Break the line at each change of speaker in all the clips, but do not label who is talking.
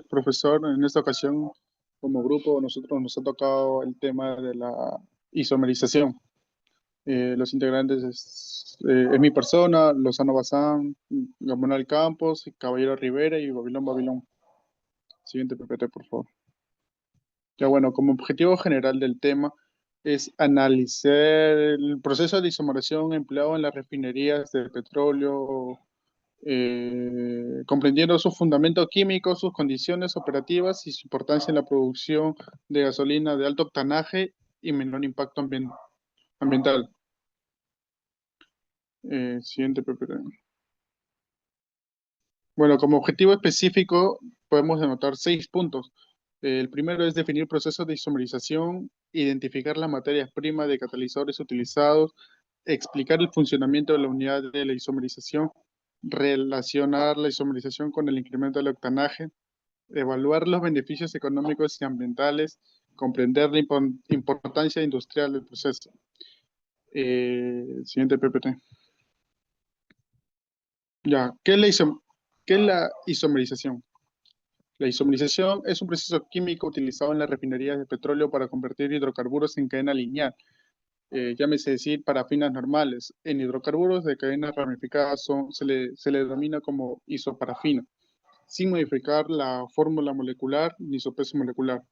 Profesor, en esta ocasión, como grupo, nosotros nos ha tocado el tema de la isomerización. Los integrantes es mi persona, Lozano Bazán, Gamonal Campos, Caballero Rivera y Babilón Babilón. Siguiente PPT, por favor. Ya bueno, como objetivo general del tema es analizar el proceso de isomeración empleado en las refinerías de petróleo, comprendiendo su fundamento químico, sus condiciones operativas y su importancia en la producción de gasolina de alto octanaje y menor impacto ambiental. Siguiente PPT. Bueno, como objetivo específico podemos denotar 6 puntos. El primero es definir procesos de isomerización, identificar las materias primas de catalizadores utilizados, explicar el funcionamiento de la unidad de la isomerización, relacionar la isomerización con el incremento del octanaje, evaluar los beneficios económicos y ambientales, comprender la importancia industrial del proceso. Siguiente PPT. Ya, ¿qué es la isomerización? La isomerización es un proceso químico utilizado en las refinerías de petróleo para convertir hidrocarburos en cadena lineal, llámese decir parafinas normales. En hidrocarburos de cadenas ramificadas se le denomina como isoparafina, sin modificar la fórmula molecular ni su peso molecular.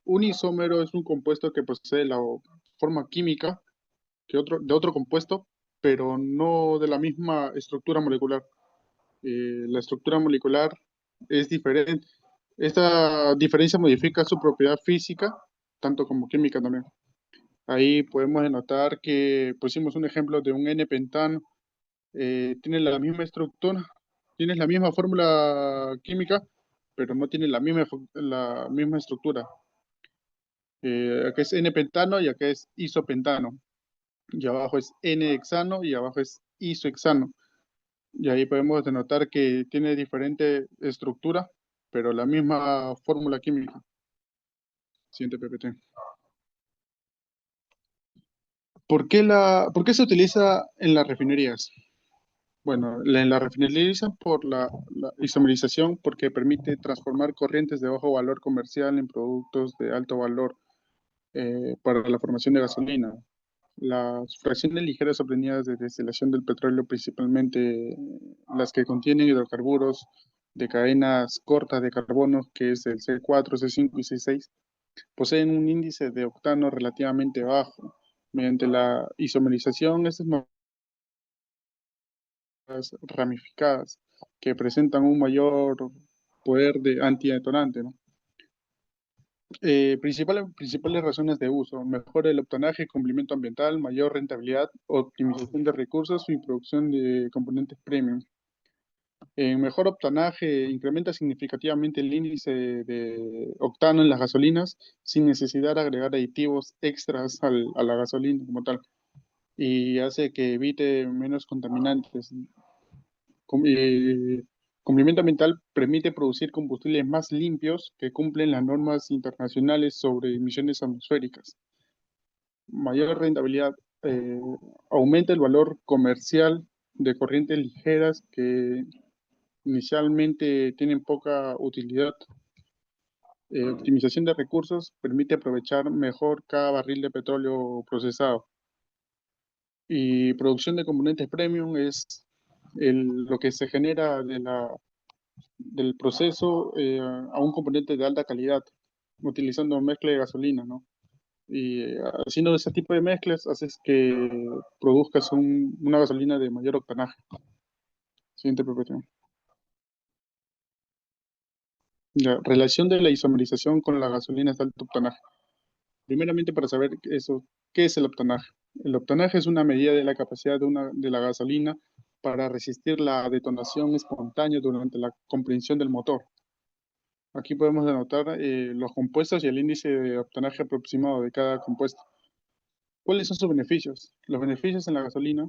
Un isómero es un compuesto que posee la forma química de otro compuesto, pero no de la misma estructura molecular. La estructura molecular es diferente. Esta diferencia modifica su propiedad física, tanto como química también. Ahí podemos notar que pusimos un ejemplo de un N-pentano. Tiene la misma estructura, tiene la misma fórmula química, pero no tiene la misma estructura. Acá es N-pentano y acá es isopentano. Y abajo es N-hexano y abajo es isohexano. Y ahí podemos denotar que tiene diferente estructura, pero la misma fórmula química. Siguiente PPT. ¿Por qué se utiliza en las refinerías? Bueno, en la refinería utilizan por la isomerización porque permite transformar corrientes de bajo valor comercial en productos de alto valor para la formación de gasolina. Las fracciones ligeras obtenidas de destilación del petróleo, principalmente las que contienen hidrocarburos de cadenas cortas de carbono, que es el C4, C5 y C6, poseen un índice de octano relativamente bajo. Mediante la isomerización, estas moléculas ramificadas que presentan un mayor poder de antidetonante, ¿no? Principales razones de uso: mejora el octanaje, cumplimiento ambiental, mayor rentabilidad, optimización de recursos y producción de componentes premium. En mejor octanaje, incrementa significativamente el índice de octano en las gasolinas sin necesidad de agregar aditivos extras a la gasolina como tal, y hace que evite menos contaminantes. Cumplimiento ambiental permite producir combustibles más limpios que cumplen las normas internacionales sobre emisiones atmosféricas. Mayor rentabilidad, eh, aumenta el valor comercial de corrientes ligeras que inicialmente tienen poca utilidad. Optimización de recursos permite aprovechar mejor cada barril de petróleo procesado. Y producción de componentes premium es lo que se genera del proceso a un componente de alta calidad, utilizando mezcla de gasolina, ¿no? Y haciendo ese tipo de mezclas haces que produzcas una gasolina de mayor octanaje. Siguiente PPT. La relación de la isomerización con las gasolinas de alto octanaje. Primeramente, para saber eso, ¿qué es el octanaje? El octanaje es una medida de la capacidad de la gasolina para resistir la detonación espontánea durante la compresión del motor. Aquí podemos denotar los compuestos y el índice de octanaje aproximado de cada compuesto. ¿Cuáles son sus beneficios? Los beneficios en la gasolina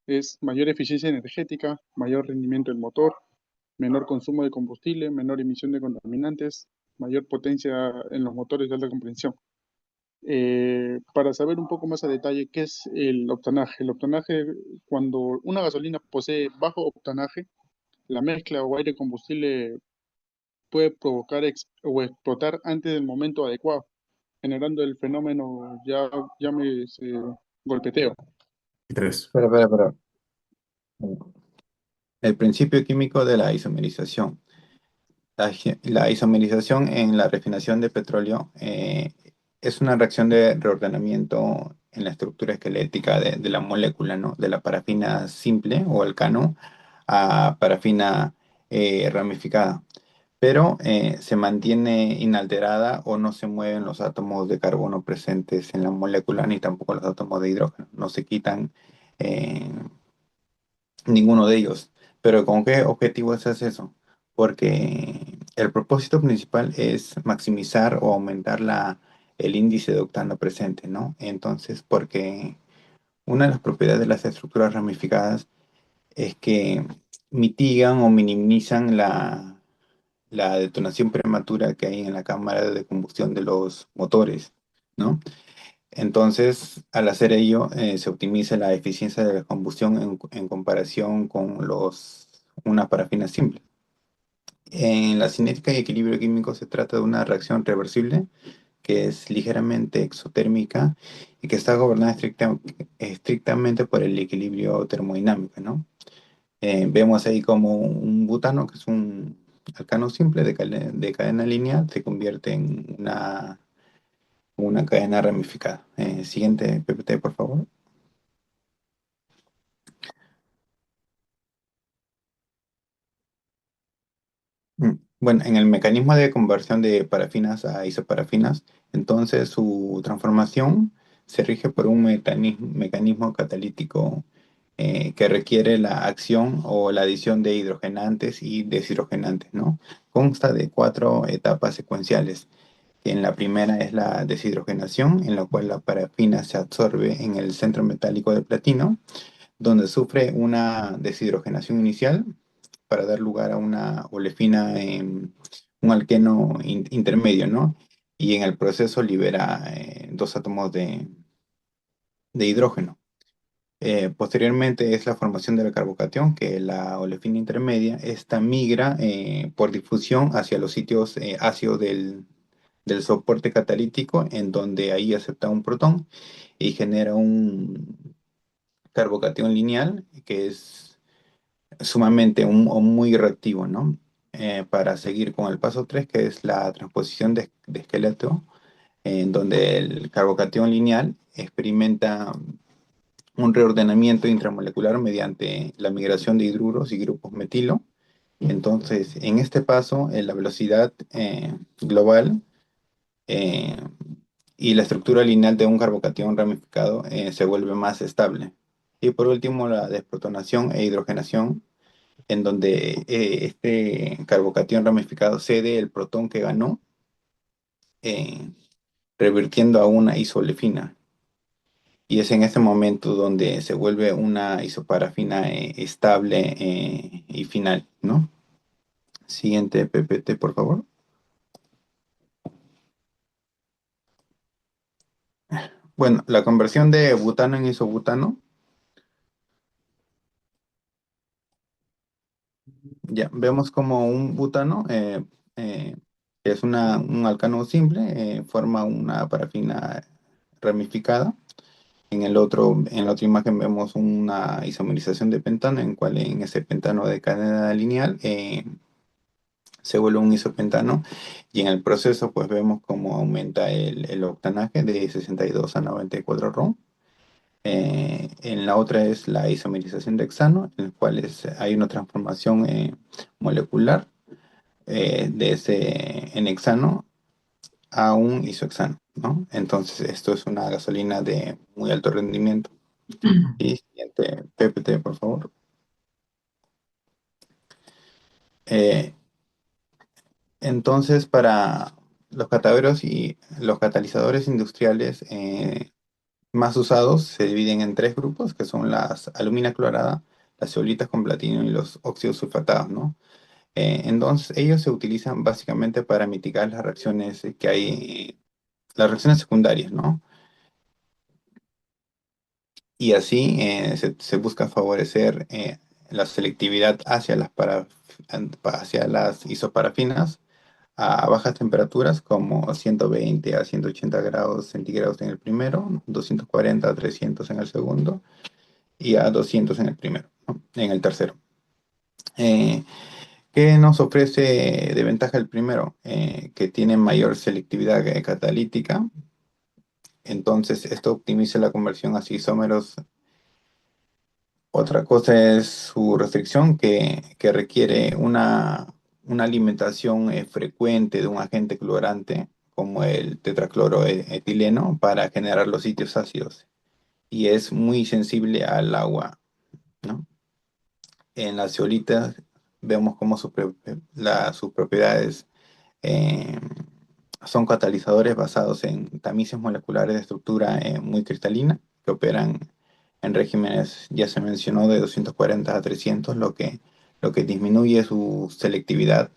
es mayor eficiencia energética, mayor rendimiento del motor, menor consumo de combustible, menor emisión de contaminantes, mayor potencia en los motores de alta comprensión. Para saber un poco más a detalle qué es el octanaje. El octanaje, cuando una gasolina posee bajo octanaje, la mezcla o aire combustible puede provocar o explotar antes del momento adecuado, generando el fenómeno llámese golpeteo.
Y tres.
Pero. El principio químico de la isomerización. La isomerización en la refinación de petróleo es una reacción de reordenamiento en la estructura esquelética de la molécula, ¿no? De la parafina simple o alcano a parafina ramificada, pero se mantiene inalterada o no se mueven los átomos de carbono presentes en la molécula ni tampoco los átomos de hidrógeno, no se quitan eh, ninguno de ellos. Pero ¿con qué objetivo se hace eso? Porque el propósito principal es maximizar o aumentar el índice de octano presente, ¿no? Entonces, porque una de las propiedades de las estructuras ramificadas es que mitigan o minimizan la detonación prematura que hay en la cámara de combustión de los motores, ¿no? Entonces, al hacer ello, se optimiza la eficiencia de la combustión en comparación con una parafina simple. En la cinética y equilibrio químico se trata de una reacción reversible que es ligeramente exotérmica y que está gobernada estrictamente por el equilibrio termodinámico, ¿no? Vemos ahí como un butano, que es un alcano simple de cadena lineal, se convierte en una cadena ramificada. Siguiente PPT, por favor. Bueno, en el mecanismo de conversión de parafinas a isoparafinas, entonces su transformación se rige por un mecanismo catalítico que requiere la acción o la adición de hidrogenantes y deshidrogenantes, ¿no? Consta de cuatro etapas secuenciales. En la primera es la deshidrogenación, en la cual la parafina se absorbe en el centro metálico de platino, donde sufre una deshidrogenación inicial para dar lugar a una olefina, un alqueno intermedio, ¿no? Y en el proceso libera dos átomos de hidrógeno. Posteriormente es la formación del carbocatión, que la olefina intermedia, esta migra por difusión hacia los sitios ácidos del soporte catalítico, en donde ahí acepta un protón y genera un carbocatión lineal, que es sumamente o muy reactivo, ¿no? Para seguir con el paso 3 que es la transposición de esqueleto, en donde el carbocatión lineal experimenta un reordenamiento intramolecular mediante la migración de hidruros y grupos metilo. Entonces, en este paso, la velocidad global eh, y la estructura lineal de un carbocatión ramificado se vuelve más estable. Y por último, la desprotonación e hidrogenación, en donde este carbocatión ramificado cede el protón que ganó, eh, revirtiendo a una isolefina. Y es en este momento donde se vuelve una isoparafina estable y final, ¿no? Siguiente PPT, por favor. Bueno, la conversión de butano en isobutano, ya vemos como un butano, eh, que es un alcano simple, forma una parafina ramificada. En la otra imagen vemos una isomerización de pentano, en cual en ese pentano de cadena lineal se vuelve un isopentano y en el proceso pues vemos cómo aumenta el octanaje de 62 a 94 ROM. En la otra es la isomerización de hexano, en el cual hay una transformación molecular de ese en hexano a un isohexano, ¿no? Entonces esto es una gasolina de muy alto rendimiento. Y siguiente PPT, por favor. Eh, entonces, para los catalizadores industriales más usados se dividen en tres grupos, que son las alumina clorada, las zeolitas con platino y los óxidos sulfatados, ¿no? Entonces, ellos se utilizan básicamente para mitigar las reacciones que hay, las reacciones secundarias, ¿no? Y así se busca favorecer la selectividad hacia las isoparafinas a bajas temperaturas como 120 a 180 grados centígrados en el primero, 240 a 300 en el segundo y a 200 en el primero, ¿no? En el tercero. Eh, ¿Qué nos ofrece de ventaja el primero? Que tiene mayor selectividad catalítica, entonces esto optimiza la conversión a isómeros. Otra cosa es su restricción, que requiere una alimentación frecuente de un agente colorante, como el tetracloroetileno, para generar los sitios ácidos. Y es muy sensible al agua, ¿no? En las zeolitas vemos cómo sus propiedades eh, son catalizadores basados en tamices moleculares de estructura muy cristalina que operan en regímenes, ya se mencionó, de 240 a 300, lo que disminuye su selectividad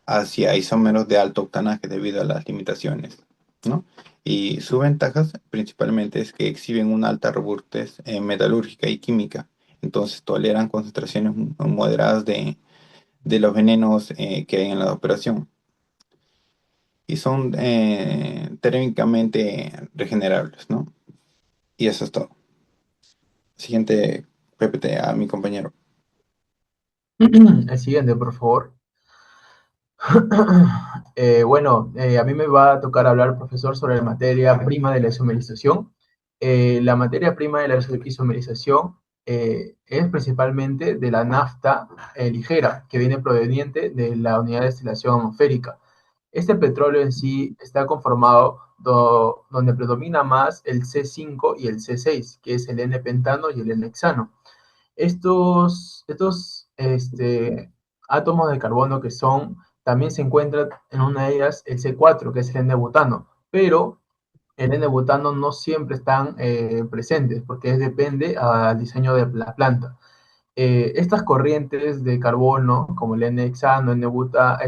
hacia isómeros de alto octanaje debido a las limitaciones, ¿no? Y sus ventajas principalmente es que exhiben una alta robustez metalúrgica y química, entonces toleran concentraciones moderadas de los venenos que hay en la operación y son térmicamente regenerables, ¿no? Y eso es todo. Siguiente PPT a mi compañero.
El siguiente, por favor. A mí me va a tocar hablar, profesor, sobre la materia prima de la isomerización. La materia prima de la isomerización es principalmente de la nafta ligera, que viene proveniente de la unidad de destilación atmosférica. Este petróleo en sí está conformado donde predomina más el C5 y el C6, que es el N-pentano y el N-hexano. Estos átomos de carbono que son, también se encuentra en una de ellas el C4, que es el N-butano, pero el N-butano no siempre están presentes porque depende al diseño de la planta. Estas corrientes de carbono, como el N-hexano, N-buta,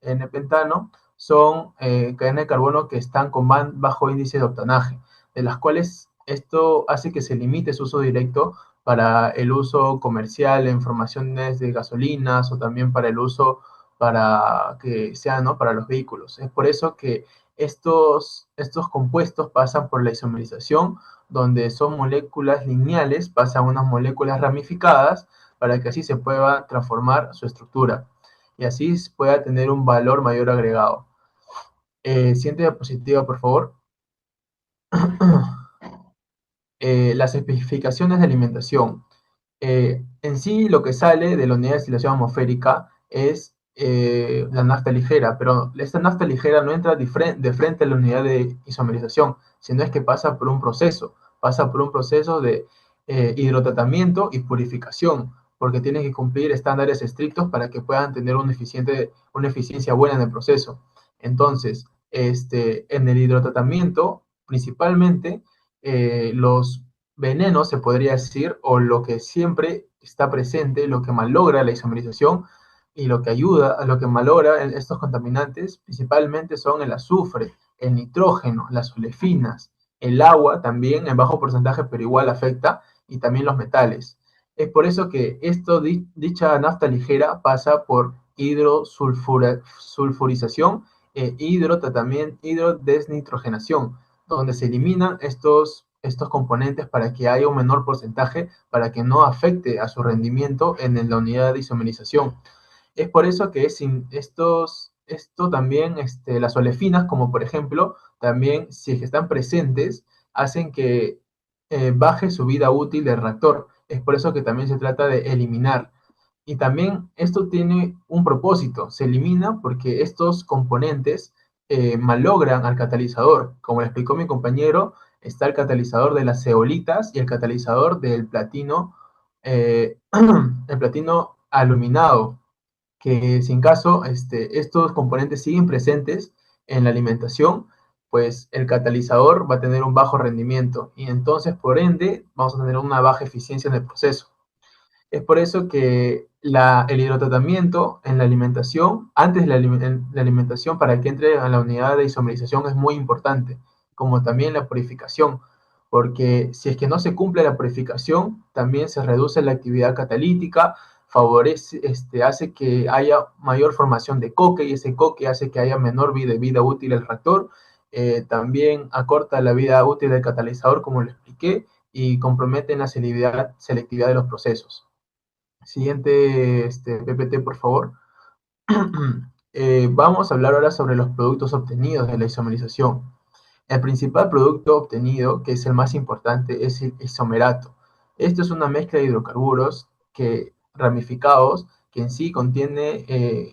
N-pentano, son cadenas de carbono que están con bajo índice de octanaje, de las cuales esto hace que se limite su uso directo para el uso comercial en formaciones de gasolinas o también para el uso para que sean, ¿no?, para los vehículos. Es por eso que estos compuestos pasan por la isomerización, donde son moléculas lineales, pasan a unas moléculas ramificadas para que así se pueda transformar su estructura y así pueda tener un valor mayor agregado. Siguiente diapositiva, por favor. Las especificaciones de alimentación. En sí, lo que sale de la unidad de destilación atmosférica es la nafta ligera, pero esta nafta ligera no entra de frente a la unidad de isomerización, sino es que pasa por un proceso de hidrotratamiento y purificación, porque tiene que cumplir estándares estrictos para que puedan tener una eficiencia buena en el proceso. Entonces, en el hidrotratamiento, principalmente, los venenos, se podría decir, o lo que siempre está presente, lo que malogra la isomerización y lo que ayuda a lo que malogra estos contaminantes, principalmente son el azufre, el nitrógeno, las olefinas, el agua también en bajo porcentaje, pero igual afecta, y también los metales. Es por eso que dicha nafta ligera pasa por hidrosulfurización e hidrodesnitrogenación, donde se eliminan estos componentes para que haya un menor porcentaje, para que no afecte a su rendimiento en la unidad de isomerización. Es por eso que esto también, las olefinas, como por ejemplo, también si es que están presentes, hacen que baje su vida útil del reactor. Es por eso que también se trata de eliminar. Y también esto tiene un propósito, se elimina porque estos componentes malogran al catalizador. Como le explicó mi compañero, está el catalizador de las zeolitas y el catalizador del platino, el platino aluminado, que si en caso estos componentes siguen presentes en la alimentación, pues el catalizador va a tener un bajo rendimiento y entonces, por ende, vamos a tener una baja eficiencia en el proceso. Es por eso que el hidrotratamiento en la alimentación, antes de la alimentación, para que entre a la unidad de isomerización, es muy importante, como también la purificación, porque si es que no se cumple la purificación, también se reduce la actividad catalítica, favorece, hace que haya mayor formación de coque, y ese coque hace que haya menor vida útil del reactor. También acorta la vida útil del catalizador, como lo expliqué, y compromete la selectividad de los procesos. Siguiente PPT, por favor. Vamos a hablar ahora sobre los productos obtenidos de la isomerización. El principal producto obtenido, que es el más importante, es el isomerato. Esto es una mezcla de hidrocarburos ramificados que en sí contiene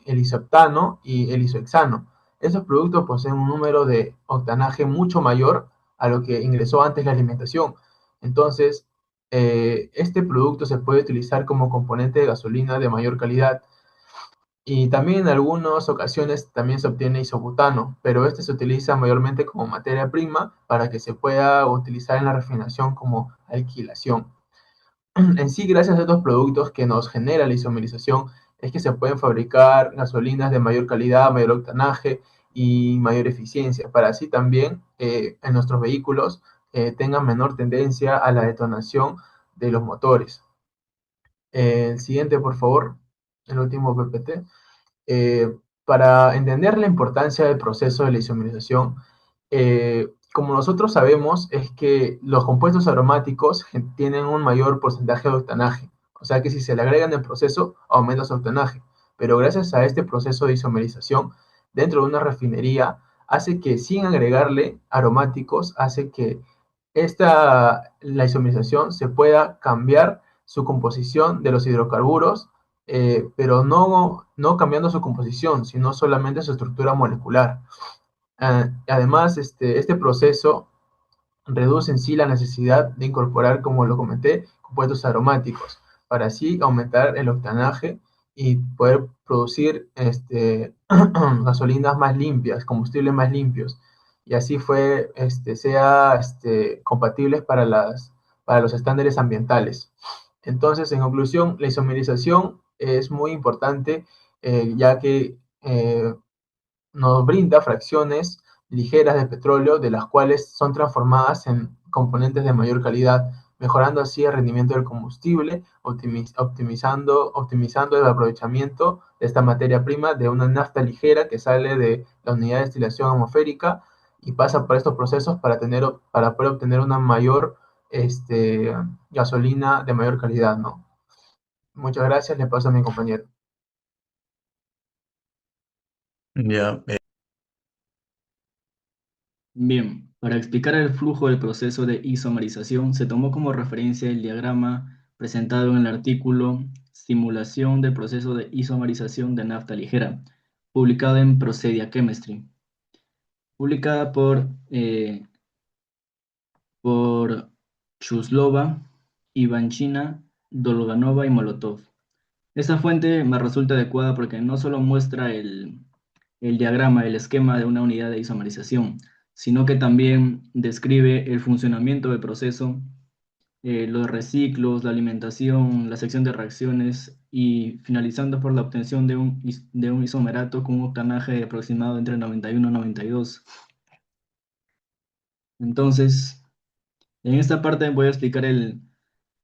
el isoctano y el isohexano. Estos productos poseen un número de octanaje mucho mayor a lo que ingresó antes la alimentación. Entonces, este producto se puede utilizar como componente de gasolina de mayor calidad, y también en algunas ocasiones también se obtiene isobutano, pero este se utiliza mayormente como materia prima para que se pueda utilizar en la refinación como alquilación. En sí, gracias a estos productos que nos genera la isomerización, es que se pueden fabricar gasolinas de mayor calidad, mayor octanaje y mayor eficiencia, para así también en nuestros vehículos tengan menor tendencia a la detonación de los motores. El siguiente, por favor, el último PPT. Para entender la importancia del proceso de la isomerización, como nosotros sabemos, es que los compuestos aromáticos tienen un mayor porcentaje de octanaje, o sea que si se le agregan en el proceso, aumenta su octanaje, pero gracias a este proceso de isomerización, dentro de una refinería, hace que sin agregarle aromáticos, hace que la isomerización se pueda cambiar su composición de los hidrocarburos, pero no cambiando su composición, sino solamente su estructura molecular. Además, este proceso reduce en sí la necesidad de incorporar, como lo comenté, compuestos aromáticos, para así aumentar el octanaje y poder producir gasolinas más limpias, combustibles más limpios, y así sea compatibles para los estándares ambientales. Entonces, en conclusión, la isomerización es muy importante, ya que nos brinda fracciones ligeras de petróleo, de las cuales son transformadas en componentes de mayor calidad, mejorando así el rendimiento del combustible, optimizando el aprovechamiento de esta materia prima de una nafta ligera que sale de la unidad de destilación atmosférica y pasa por estos procesos para poder obtener una mayor gasolina de mayor calidad, ¿no? Muchas gracias, le paso a mi compañero.
Ya.
Bien, para explicar el flujo del proceso de isomerización, se tomó como referencia el diagrama presentado en el artículo Simulación del proceso de isomerización de nafta ligera, publicado en Procedia Chemistry, publicada por Chuslova, Ivanchina, Dolganova y Molotov. Esta fuente me resulta adecuada porque no solo muestra el diagrama, el esquema de una unidad de isomerización, sino que también describe el funcionamiento del proceso, los reciclos, la alimentación, la sección de reacciones y finalizando por la obtención de un isomerato con un octanaje aproximado entre 91 y 92. Entonces, en esta parte voy a explicar el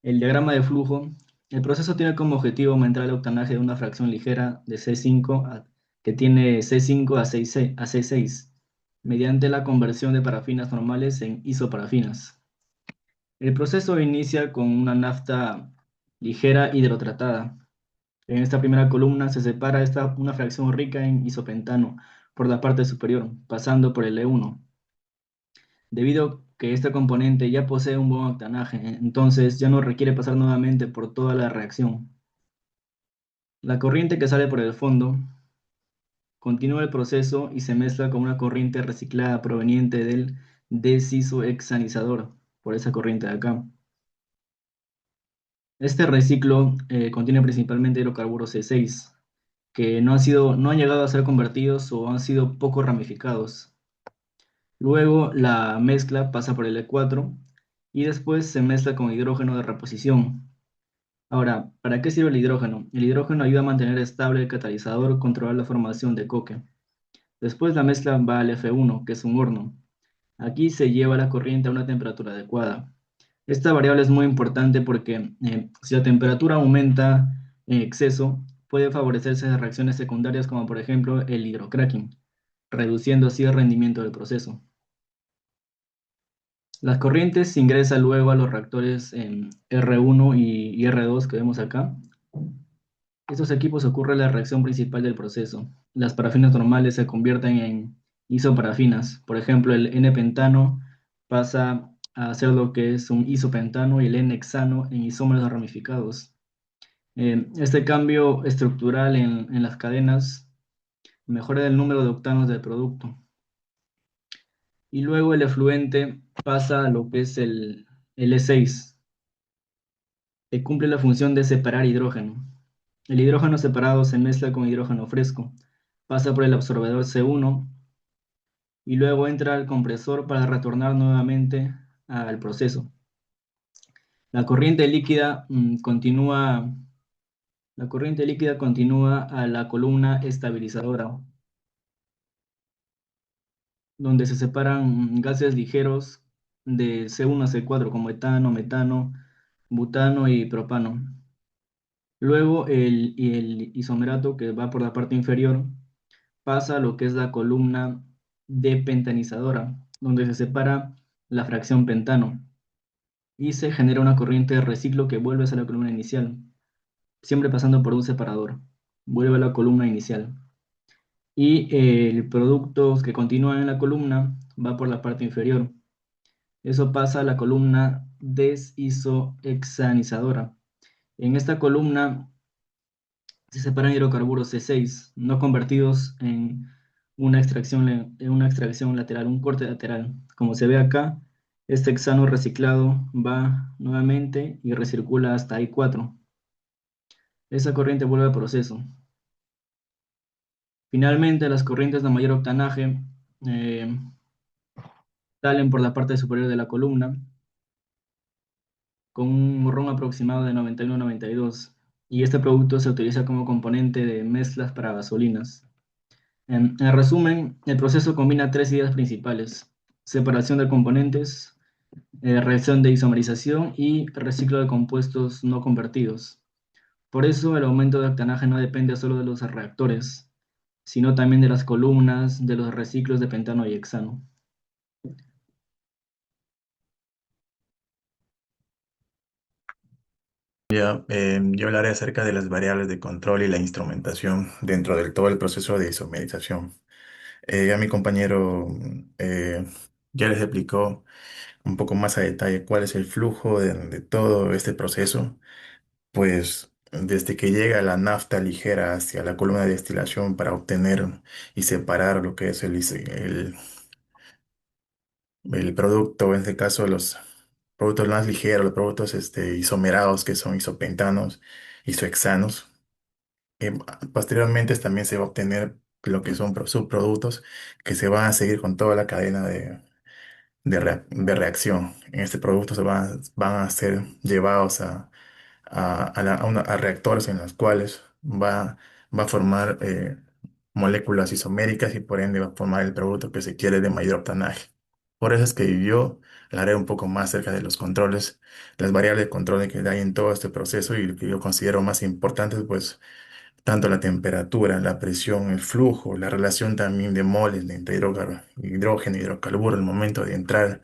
diagrama de flujo. El proceso tiene como objetivo aumentar el octanaje de una fracción ligera de C5 que tiene C5 a C6 mediante la conversión de parafinas normales en isoparafinas. El proceso inicia con una nafta ligera hidrotratada. En esta primera columna se separa una fracción rica en isopentano por la parte superior, pasando por el E1. Debido que este componente ya posee un buen octanaje, entonces ya no requiere pasar nuevamente por toda la reacción. La corriente que sale por el fondo continúa el proceso y se mezcla con una corriente reciclada proveniente del desisohexanizador, por esa corriente de acá. Este reciclo contiene principalmente hidrocarburos C6, que no han llegado a ser convertidos o han sido poco ramificados. Luego la mezcla pasa por el E4 y después se mezcla con hidrógeno de reposición. Ahora, ¿para qué sirve el hidrógeno? El hidrógeno ayuda a mantener estable el catalizador, controlar la formación de coque. Después la mezcla va al F1, que es un horno. Aquí se lleva la corriente a una temperatura adecuada. Esta variable es muy importante porque si la temperatura aumenta, en exceso, puede favorecerse de reacciones secundarias como por ejemplo el hidrocracking, reduciendo así el rendimiento del proceso. Las corrientes se ingresan luego a los reactores en R1 y R2 que vemos acá. Estos equipos ocurre la reacción principal del proceso. Las parafinas normales se convierten en isoparafinas. Por ejemplo, el N-pentano pasa a ser lo que es un isopentano y el N-hexano en isómeros ramificados. Este cambio estructural en las cadenas mejora el número de octanos del producto. Y luego el efluente pasa a lo que es el E6, que cumple la función de separar hidrógeno. El hidrógeno separado se mezcla con hidrógeno fresco, pasa por el absorbedor C1 y luego entra al compresor para retornar nuevamente al proceso. La corriente líquida continúa a la columna estabilizadora, donde se separan gases ligeros de C1 a C4 como etano, metano, butano y propano. Luego el isomerato que va por la parte inferior pasa a lo que es la columna depentanizadora, donde se separa la fracción pentano y se genera una corriente de reciclo que vuelve a la columna inicial, siempre pasando por un separador. Vuelve a la columna inicial. Y el producto que continúa en la columna va por la parte inferior. Eso pasa a la columna desisohexanizadora. En esta columna se separan hidrocarburos C6, no convertidos en una extracción lateral, un corte lateral. Como se ve acá, este hexano reciclado va nuevamente y recircula hasta I4. Esa corriente vuelve al proceso. Finalmente, las corrientes de mayor octanaje eh, salen por la parte superior de la columna con un morrón aproximado de 91-92, y este producto se utiliza como componente de mezclas para gasolinas. En resumen, el proceso combina tres ideas principales: separación de componentes, reacción de isomerización y reciclo de compuestos no convertidos. Por eso el aumento de octanaje no depende solo de los reactores, sino también de las columnas, de los reciclos de pentano y hexano.
Ya, yo hablaré acerca de las variables de control y la instrumentación dentro del todo el proceso de isomerización. Ya mi compañero eh, ya les explicó un poco más a detalle cuál es el flujo de todo este proceso, pues desde que llega la nafta ligera hacia la columna de destilación para obtener y separar lo que es el producto, en este caso los productos más ligeros, los productos isomerados que son isopentanos, isohexanos. Posteriormente también se va a obtener lo que son subproductos que se van a seguir con toda la cadena de reacción. En este producto van a ser llevados a reactores en los cuales va a formar moléculas isoméricas y por ende va a formar el producto que se quiere de mayor octanaje. Por eso es que yo hablaré un poco más acerca de los controles, las variables de control que hay en todo este proceso y lo que yo considero más importantes, pues tanto la temperatura, la presión, el flujo, la relación también de moles entre hidrógeno y hidrocarburo al momento de entrar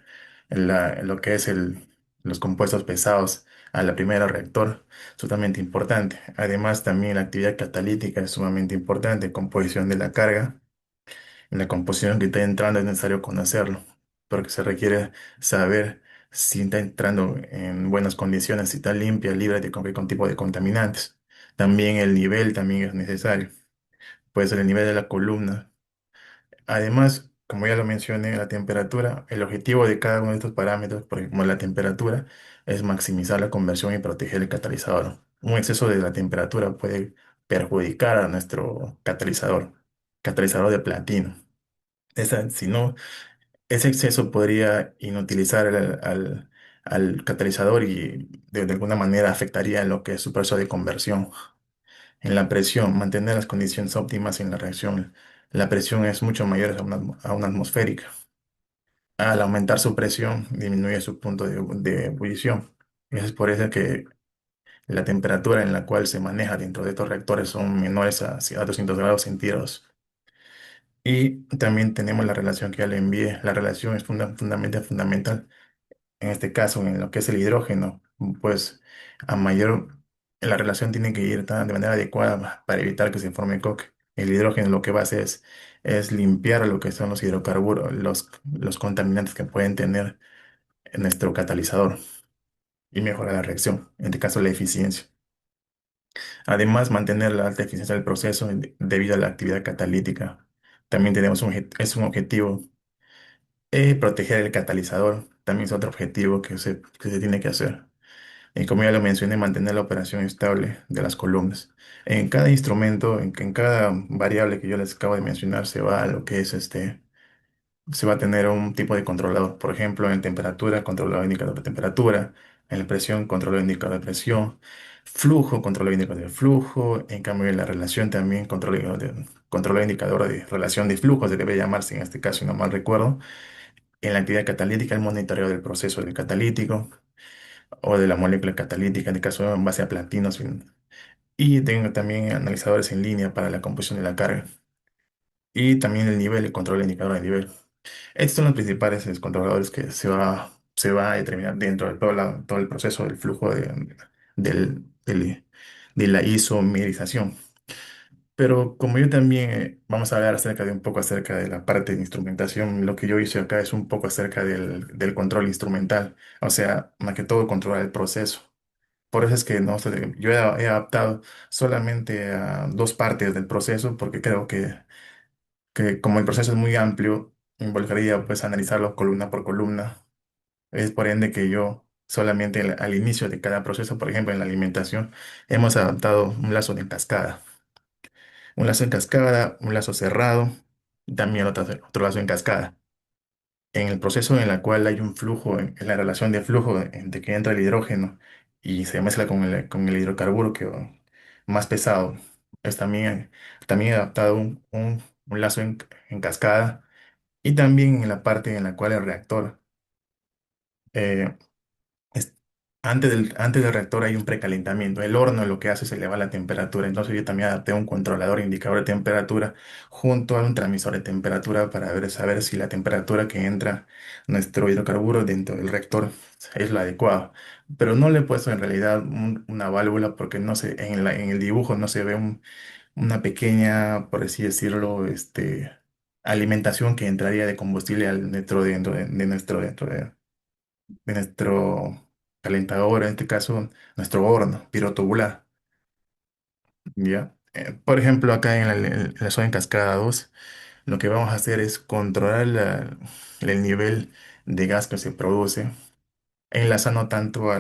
en lo que es los compuestos pesados a la primera reactor, sumamente importante. Además, también la actividad catalítica es sumamente importante, composición de la carga. En la composición que está entrando es necesario conocerlo, porque se requiere saber si está entrando en buenas condiciones, si está limpia, libre de cualquier tipo de contaminantes. También el nivel también es necesario, puede ser el nivel de la columna. Además, como ya lo mencioné, la temperatura, el objetivo de cada uno de estos parámetros, por ejemplo, la temperatura, es maximizar la conversión y proteger el catalizador. Un exceso de la temperatura puede perjudicar a nuestro catalizador de platino. Si no, ese exceso podría inutilizar al catalizador y de alguna manera afectaría lo que es su proceso de conversión. En la presión, mantener las condiciones óptimas en la reacción. La presión es mucho mayor a una atmosférica. Al aumentar su presión, disminuye su punto de ebullición. Es por eso que la temperatura en la cual se maneja dentro de estos reactores son menores a 200 grados centígrados. Y también tenemos la relación que ya le envié. La relación es fundamental. En este caso, en lo que es el hidrógeno, pues a mayor, la relación tiene que ir de manera adecuada para evitar que se forme coque. El hidrógeno lo que va a hacer es limpiar lo que son los hidrocarburos, los contaminantes que pueden tener en nuestro catalizador y mejorar la reacción, en este caso la eficiencia. Además, mantener la alta eficiencia del proceso debido a la actividad catalítica. También tenemos es un objetivo. Proteger el catalizador también es otro objetivo que se tiene que hacer. Y como ya lo mencioné, mantener la operación estable de las columnas. En cada instrumento, en cada variable que yo les acabo de mencionar, se va a lo que es se va a tener un tipo de controlador. Por ejemplo, en temperatura, controlador indicador de temperatura. En la presión, controlador indicador de presión. Flujo, controlador indicador de flujo. En cambio, en la relación también, controlador indicador de relación de flujo, se debe llamarse en este caso, si no mal recuerdo. En la actividad catalítica, el monitoreo del proceso del catalítico o de la molécula catalítica, en el caso en base a platinos. Y tengo también analizadores en línea para la composición de la carga. Y también el nivel, el control del indicador de nivel. Estos son los principales controladores que se va a determinar dentro de todo el proceso del flujo de la isomerización. Pero como yo también vamos a hablar acerca de un poco acerca de la parte de instrumentación, lo que yo hice acá es un poco acerca del control instrumental, o sea, más que todo controlar el proceso. Por eso es que no sé, yo he adaptado solamente a dos partes del proceso, porque creo que como el proceso es muy amplio, involucraría pues analizarlo columna por columna. Es por ende que yo solamente al inicio de cada proceso, por ejemplo en la alimentación, hemos adaptado un lazo de cascada. Un lazo en cascada, un lazo cerrado, y también otro lazo en cascada. En el proceso en el cual hay un flujo, en la relación de flujo entre que entra el hidrógeno y se mezcla con el hidrocarburo más pesado, es también he adaptado un lazo en cascada y también en la parte en la cual el reactor eh, es- antes del reactor hay un precalentamiento. El horno lo que hace es elevar la temperatura. Entonces yo también adapté un controlador indicador de temperatura junto a un transmisor de temperatura para saber si la temperatura que entra nuestro hidrocarburo dentro del reactor es la adecuada. Pero no le he puesto en realidad una válvula porque no se, en el dibujo no se ve una pequeña, por así decirlo, alimentación que entraría de combustible de nuestro calentador, en este caso nuestro horno pirotubular, ¿ya? Por ejemplo, acá en la zona en Cascada 2, lo que vamos a hacer es controlar el nivel de gas que se produce, enlazando tanto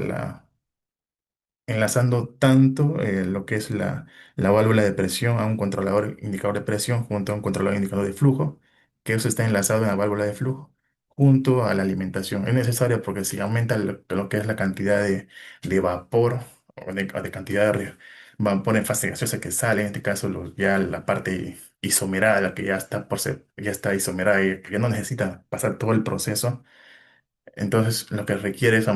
enlazando tanto lo que es la válvula de presión a un controlador indicador de presión junto a un controlador indicador de flujo, que eso está enlazado en la válvula de flujo junto a la alimentación. Es necesario porque si aumenta lo que es la cantidad de vapor o de cantidad de vapor en fase gaseosa que sale, en este caso ya la parte isomerada, la que ya está ya está isomerada y que no necesita pasar todo el proceso, entonces, lo que requiere es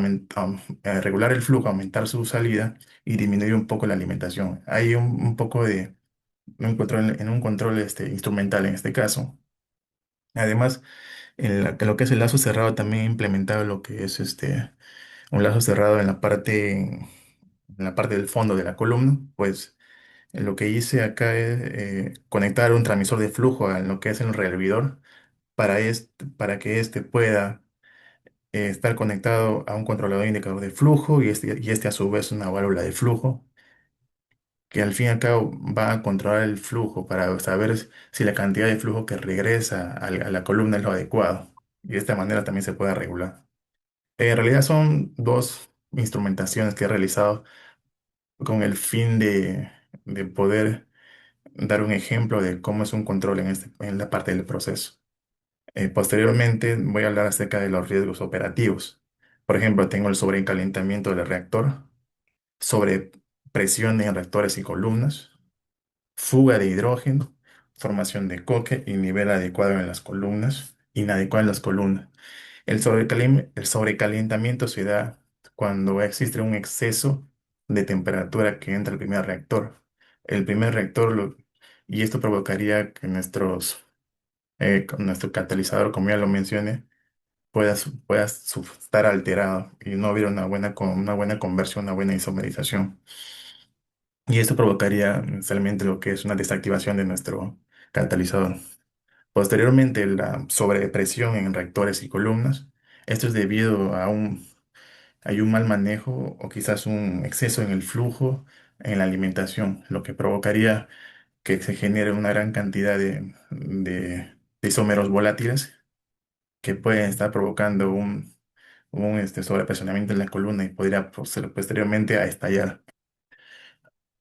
regular el flujo, aumentar su salida y disminuir un poco la alimentación. Hay un poco de un control instrumental en este caso. Además, en lo que es el lazo cerrado, también he implementado lo que es un lazo cerrado en la parte del fondo de la columna. Pues lo que hice acá es conectar un transmisor de flujo a lo que es el rehervidor para que éste pueda estar conectado a un controlador indicador de flujo y este a su vez una válvula de flujo que al fin y al cabo va a controlar el flujo para saber si la cantidad de flujo que regresa a la columna es lo adecuado y de esta manera también se puede regular. En realidad son dos instrumentaciones que he realizado con el fin de poder dar un ejemplo de cómo es un control en la parte del proceso. Posteriormente voy a hablar acerca de los riesgos operativos. Por ejemplo, tengo el sobrecalentamiento del reactor, sobrepresión en reactores y columnas, fuga de hidrógeno, formación de coque y nivel adecuado en las columnas, inadecuado en las columnas. El sobrecalentamiento se da cuando existe un exceso de temperatura que entra el primer reactor. El primer reactor, y esto provocaría que con nuestro catalizador, como ya lo mencioné, pueda estar alterado y no hubiera una buena conversión, una buena isomerización. Y esto provocaría inicialmente lo que es una desactivación de nuestro catalizador. Posteriormente, la sobrepresión en reactores y columnas. Esto es debido hay un mal manejo o quizás un exceso en el flujo, en la alimentación, lo que provocaría que se genere una gran cantidad de isómeros volátiles que pueden estar provocando un sobrepresionamiento en la columna y podría posteriormente a estallar.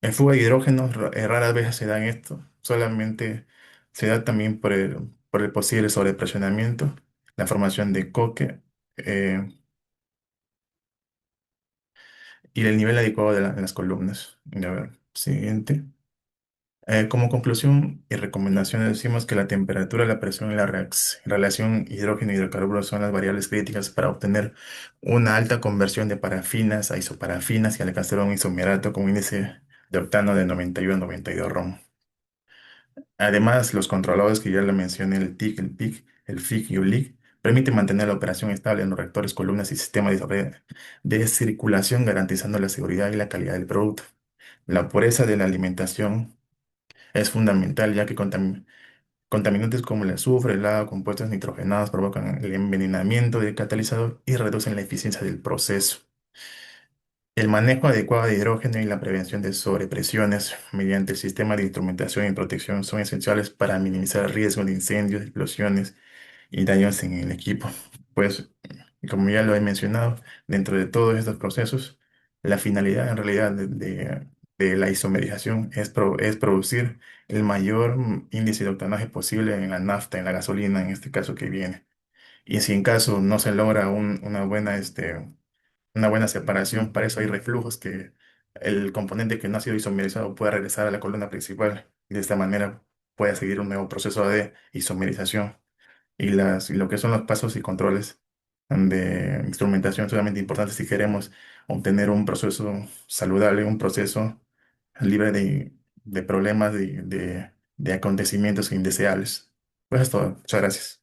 En fuga de hidrógeno, raras veces se dan esto, solamente se da también por el posible sobrepresionamiento, la formación de coque eh, y el nivel adecuado de las columnas. A ver, siguiente. Como conclusión y recomendación decimos que la temperatura, la presión y la relación hidrógeno-hidrocarburos son las variables críticas para obtener una alta conversión de parafinas a isoparafinas y alcanzar un isomerato con un índice de octano de 91 a 92 ROM. Además, los controladores que ya le mencioné, el TIC, el PIC, el FIC y el LIC, permiten mantener la operación estable en los reactores, columnas y sistemas de circulación, garantizando la seguridad y la calidad del producto. La pureza de la alimentación es fundamental, ya que contaminantes como el azufre, el agua, compuestos nitrogenados provocan el envenenamiento del catalizador y reducen la eficiencia del proceso. El manejo adecuado de hidrógeno y la prevención de sobrepresiones mediante el sistema de instrumentación y protección son esenciales para minimizar el riesgo de incendios, explosiones y daños en el equipo. Pues, como ya lo he mencionado, dentro de todos estos procesos, la finalidad en realidad de la isomerización es producir el mayor índice de octanaje posible en la nafta, en la gasolina, en este caso que viene. Y si en caso no se logra una buena separación, para eso hay reflujos que el componente que no ha sido isomerizado pueda regresar a la columna principal y de esta manera pueda seguir un nuevo proceso de isomerización y lo que son los pasos y controles de instrumentación sumamente importantes si queremos obtener un proceso saludable, un proceso libre de problemas, de acontecimientos indeseables. Pues es todo. Muchas gracias.